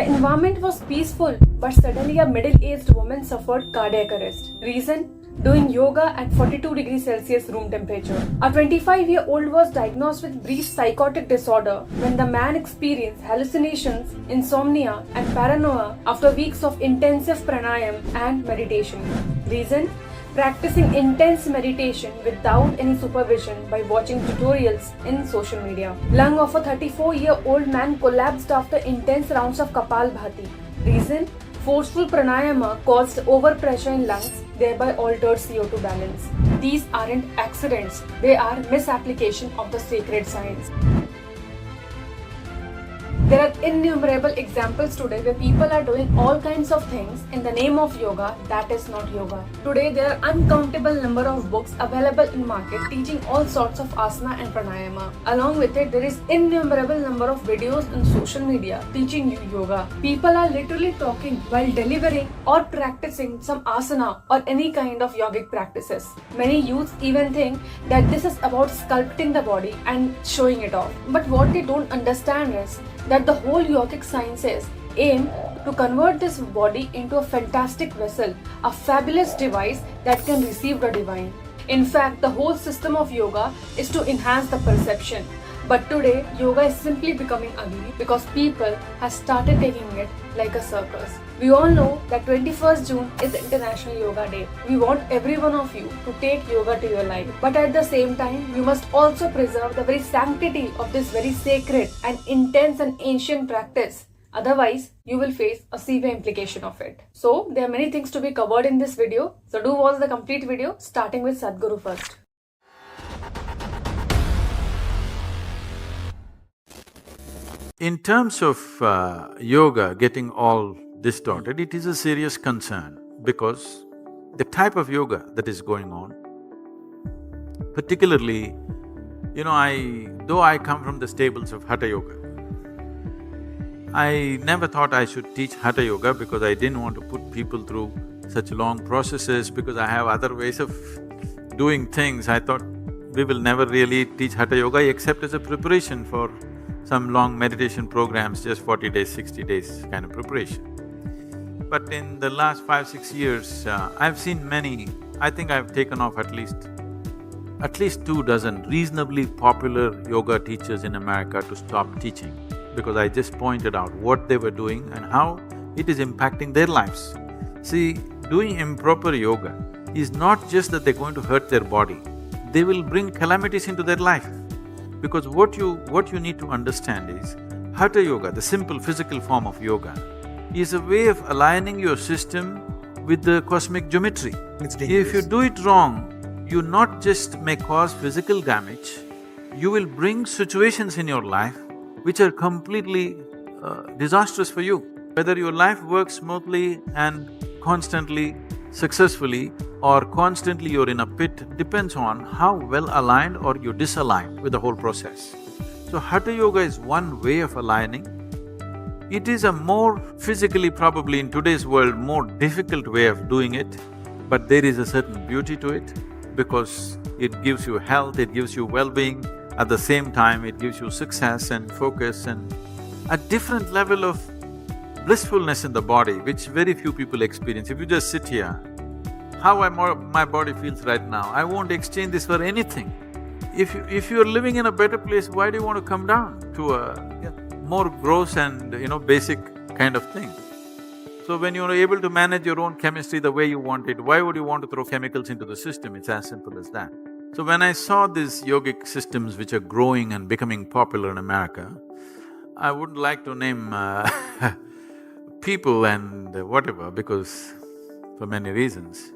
The environment was peaceful, but suddenly a middle-aged woman suffered cardiac arrest. Reason? Doing yoga at 42 degrees Celsius room temperature. A 25-year-old was diagnosed with brief psychotic disorder when the man experienced hallucinations, insomnia, and paranoia after weeks of intensive pranayam and meditation. Reason? Practicing intense meditation without any supervision by watching tutorials in social media. Lung of a 34-year-old man collapsed after intense rounds of Kapalbhati. Reason? Forceful pranayama caused overpressure in lungs, thereby altered CO2 balance. These aren't accidents, they are misapplication of the sacred science. There are innumerable examples today where people are doing all kinds of things in the name of yoga that is not yoga. Today there are uncountable number of books available in market teaching all sorts of asana and pranayama. Along with it, there is innumerable number of videos on social media teaching you yoga. People are literally talking while delivering or practicing some asana or any kind of yogic practices. Many youths even think that this is about sculpting the body and showing it off. But what they don't understand is that the whole yogic sciences aim to convert this body into a fantastic vessel, a fabulous device that can receive the divine. In fact, the whole system of yoga is to enhance the perception. But today, yoga is simply becoming ugly because people have started taking it like a circus. We all know that 21st June is International Yoga Day. We want every one of you to take yoga to your life. But at the same time, you must also preserve the very sanctity of this very sacred and intense and ancient practice. Otherwise, you will face a severe implication of it. So, there are many things to be covered in this video. So, do watch the complete video, starting with Sadhguru first. In terms of yoga getting all distorted, it is a serious concern because the type of yoga that is going on, particularly, though I come from the stables of Hatha Yoga, I never thought I should teach Hatha Yoga because I didn't want to put people through such long processes because I have other ways of doing things. I thought we will never really teach Hatha Yoga except as a preparation for some long meditation programs, just 40 days, 60 days kind of preparation. But in the last 5-6 years, I've seen many, I think I've taken off at least 2 dozen reasonably popular yoga teachers in America to stop teaching because I just pointed out what they were doing and how it is impacting their lives. See, doing improper yoga is not just that they're going to hurt their body, they will bring calamities into their life. Because what you need to understand is, Hatha Yoga, the simple physical form of yoga, is a way of aligning your system with the cosmic geometry. It's dangerous. If you do it wrong, you not just may cause physical damage, you will bring situations in your life which are completely disastrous for you. Whether your life works smoothly and constantly, successfully, or constantly you're in a pit depends on how well aligned or you're disaligned with the whole process. So Hatha Yoga is one way of aligning. It is a more physically, probably in today's world, more difficult way of doing it, but there is a certain beauty to it because it gives you health, it gives you well-being, at the same time it gives you success and focus and a different level of blissfulness in the body which very few people experience. If you just sit here, how my body feels right now, I won't exchange this for anything. If you're living in a better place, why do you want to come down to a more gross and, basic kind of thing? So when you're able to manage your own chemistry the way you want it, why would you want to throw chemicals into the system? It's as simple as that. So when I saw these yogic systems which are growing and becoming popular in America, I wouldn't like to name people and whatever because for many reasons.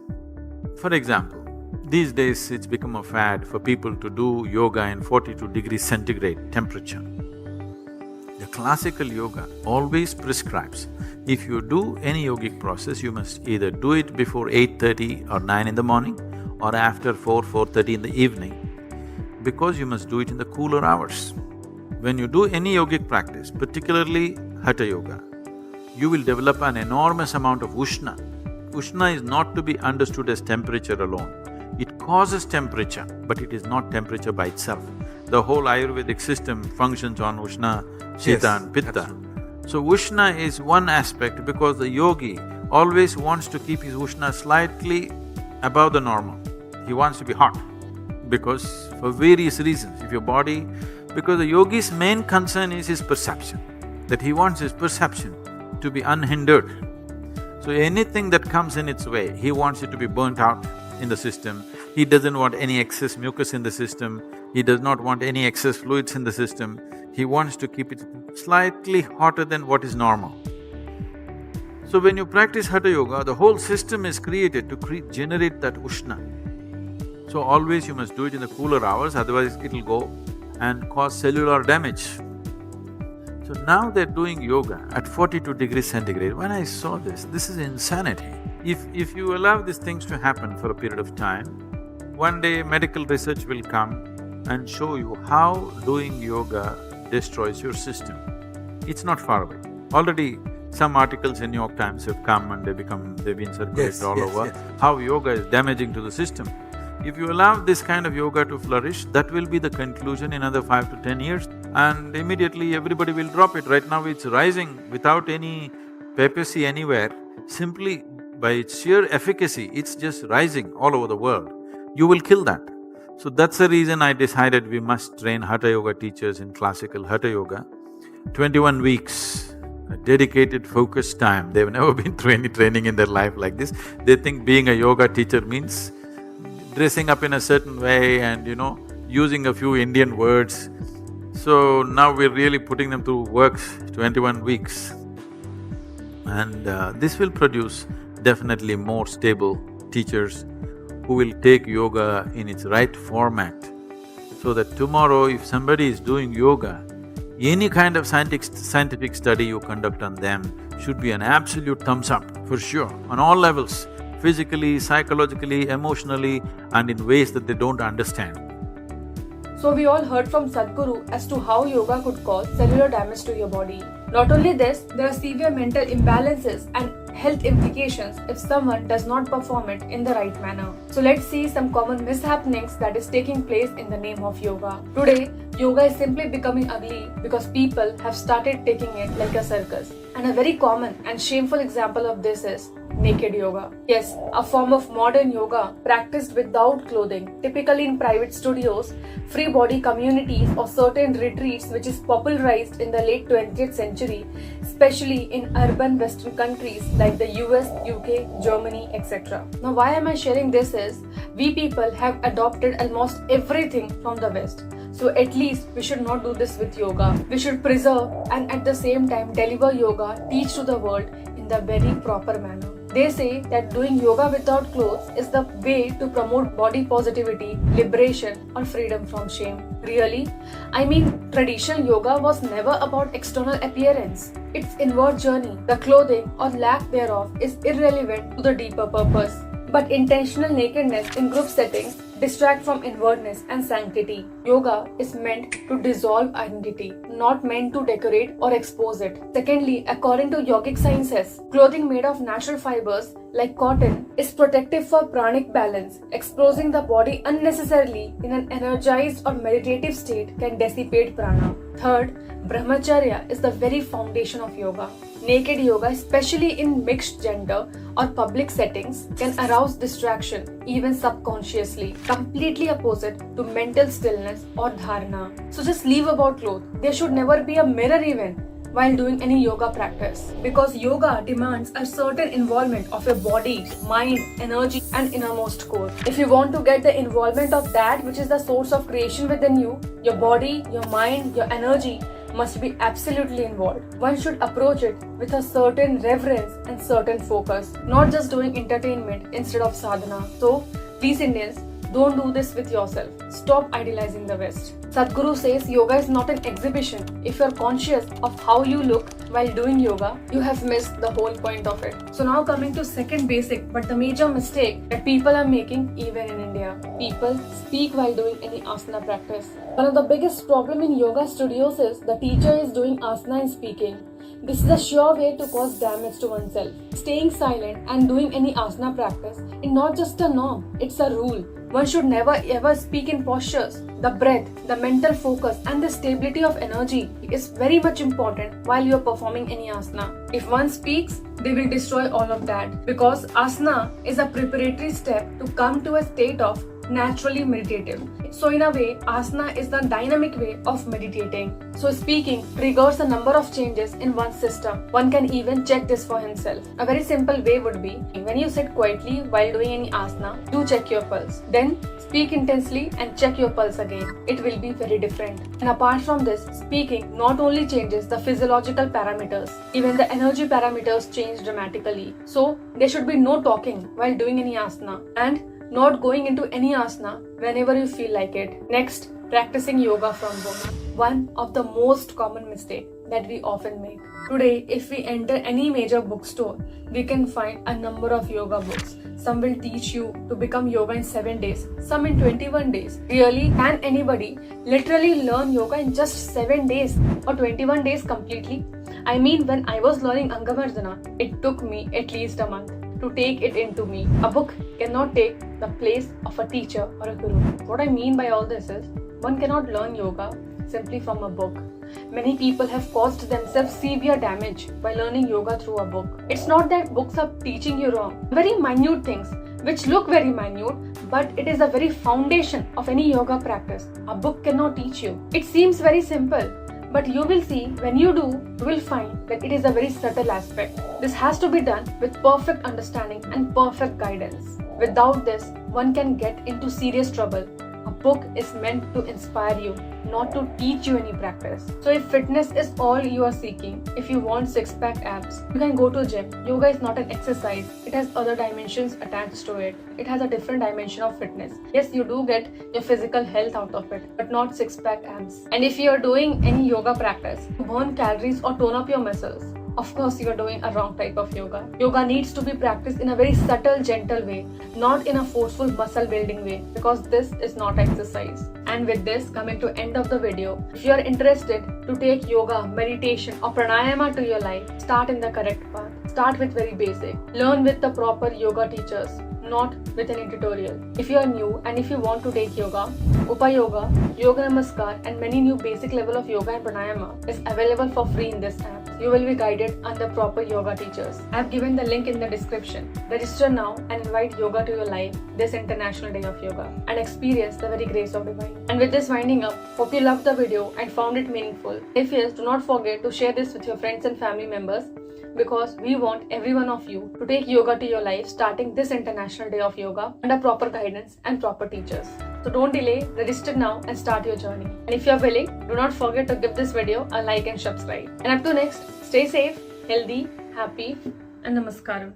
For example, these days it's become a fad for people to do yoga in 42 degrees centigrade temperature. The classical yoga always prescribes, if you do any yogic process, you must either do it before 8:30 or 9 in the morning or after 4:30 in the evening, because you must do it in the cooler hours. When you do any yogic practice, particularly Hatha Yoga, you will develop an enormous amount of Ushna. Ushna is not to be understood as temperature alone. It causes temperature, but it is not temperature by itself. The whole Ayurvedic system functions on Ushna, Shita and Pitta. Absolutely. So Ushna is one aspect because the yogi always wants to keep his Ushna slightly above the normal. He wants to be hot because for various reasons, if your body… Because the yogi's main concern is his perception, that he wants his perception to be unhindered. So anything that comes in its way, he wants it to be burnt out in the system. He doesn't want any excess mucus in the system, he does not want any excess fluids in the system. He wants to keep it slightly hotter than what is normal. So when you practice Hatha Yoga, the whole system is created to generate that Ushna. So always you must do it in the cooler hours, otherwise it'll go and cause cellular damage. So now they're doing yoga at 42 degrees centigrade. When I saw this is insanity. If you allow these things to happen for a period of time, one day medical research will come and show you how doing yoga destroys your system. It's not far away. Already some articles in New York Times have come and they've been circulated all over, how yoga is damaging to the system. If you allow this kind of yoga to flourish, that will be the conclusion in another 5 to 10 years and immediately everybody will drop it. Right now it's rising without any papacy anywhere, simply by its sheer efficacy, it's just rising all over the world. You will kill that. So that's the reason I decided we must train Hatha Yoga teachers in classical Hatha Yoga. 21 weeks, a dedicated focused time. They've never been training in their life like this. They think being a yoga teacher means dressing up in a certain way and using a few Indian words. So now we're really putting them through works, 21 weeks. And this will produce definitely more stable teachers who will take yoga in its right format, so that tomorrow if somebody is doing yoga, any kind of scientific study you conduct on them should be an absolute thumbs up, for sure, on all levels, physically, psychologically, emotionally, and in ways that they don't understand. So we all heard from Sadhguru as to how yoga could cause cellular damage to your body. Not only this, there are severe mental imbalances and health implications if someone does not perform it in the right manner. So let's see some common mishappenings that is taking place in the name of yoga. Today, yoga is simply becoming ugly because people have started taking it like a circus. And a very common and shameful example of this is naked yoga. Yes, a form of modern yoga practiced without clothing, typically in private studios, free body communities or certain retreats, which is popularized in the late 20th century, especially in urban western countries like the US, UK, Germany, etc. Now why am I sharing this is, we people have adopted almost everything from the West. So at least we should not do this with yoga. We should preserve and at the same time deliver yoga, teach to the world in the very proper manner. They say that doing yoga without clothes is the way to promote body positivity, liberation or freedom from shame. Really? I mean, traditional yoga was never about external appearance. Its inward journey, the clothing or lack thereof is irrelevant to the deeper purpose. But intentional nakedness in group settings distract from inwardness and sanctity. Yoga is meant to dissolve identity, not meant to decorate or expose it. Secondly, according to yogic sciences, clothing made of natural fibers like cotton is protective for pranic balance. Exposing the body unnecessarily in an energized or meditative state can dissipate prana. Third, brahmacharya is the very foundation of yoga. Naked yoga, especially in mixed gender or public settings, can arouse distraction, even subconsciously, completely opposite to mental stillness or dharana. So just leave about clothes. There should never be a mirror even while doing any yoga practice, because yoga demands a certain involvement of your body, mind, energy and innermost core. If you want to get the involvement of that which is the source of creation within you, your body, your mind, your energy must be absolutely involved. One should approach it with a certain reverence and certain focus, not just doing entertainment instead of sadhana. So, please Indians, don't do this with yourself. Stop idealizing the West. Sadhguru says yoga is not an exhibition. If you're conscious of how you look while doing yoga, you have missed the whole point of it. So now coming to second basic but the major mistake that people are making even in India. People speak while doing any asana practice. One of the biggest problem in yoga studios is the teacher is doing asana and speaking. This is a sure way to cause damage to oneself. Staying silent and doing any asana practice is not just a norm, it's a rule. One should never ever speak in postures. The breath, the mental focus and the stability of energy is very much important while you are performing any asana. If one speaks, they will destroy all of that, because asana is a preparatory step to come to a state of naturally meditative. So in a way, asana is the dynamic way of meditating. So speaking triggers a number of changes in one's system. One can even check this for himself. A very simple way would be, when you sit quietly while doing any asana, do check your pulse. Then speak intensely and check your pulse again. It will be very different. And apart from this, speaking not only changes the physiological parameters, even the energy parameters change dramatically. So there should be no talking while doing any asana, and not going into any asana whenever you feel like it. Next, practicing yoga from book. One of the most common mistakes that we often make. Today, if we enter any major bookstore, we can find a number of yoga books. Some will teach you to become yoga in 7 days, some in 21 days. Really, can anybody literally learn yoga in just 7 days or 21 days completely? I mean, when I was learning Angamardana, it took me at least a month to take it into me. A book cannot take the place of a teacher or a guru. What I mean by all this is, one cannot learn yoga simply from a book. Many people have caused themselves severe damage by learning yoga through a book. It's not that books are teaching you wrong. Very minute things which look very minute, but it is the very foundation of any yoga practice. A book cannot teach you. It seems very simple, but you will see, when you do, you will find that it is a very subtle aspect. This has to be done with perfect understanding and perfect guidance. Without this, one can get into serious trouble. A book is meant to inspire you, not to teach you any practice. So if fitness is all you are seeking, if you want six-pack abs, you can go to gym. Yoga is not an exercise. It has other dimensions attached to it. It has a different dimension of fitness. Yes, you do get your physical health out of it, but not six-pack abs. And if you are doing any yoga practice to burn calories or tone up your muscles, of course you are doing a wrong type of yoga. Yoga needs to be practiced in a very subtle, gentle way, not in a forceful muscle building way, because this is not exercise. And with this, coming to end of the video, if you are interested to take yoga, meditation or pranayama to your life, start in the correct path. Start with very basic. Learn with the proper yoga teachers, not with any tutorial. If you are new and if you want to take yoga, Upayoga, Yoga Namaskar and many new basic level of yoga and pranayama is available for free in this app. You will be guided under proper yoga teachers. I have given the link in the description. Register now and invite yoga to your life this International Day of Yoga and experience the very grace of Divine. And with this winding up, hope you loved the video and found it meaningful. If yes, do not forget to share this with your friends and family members, because we want every one of you to take yoga to your life starting this International Day of Yoga under proper guidance and proper teachers. So don't delay, register now and start your journey. And if you are willing, do not forget to give this video a like and subscribe. And up to next, stay safe, healthy, happy and namaskaram.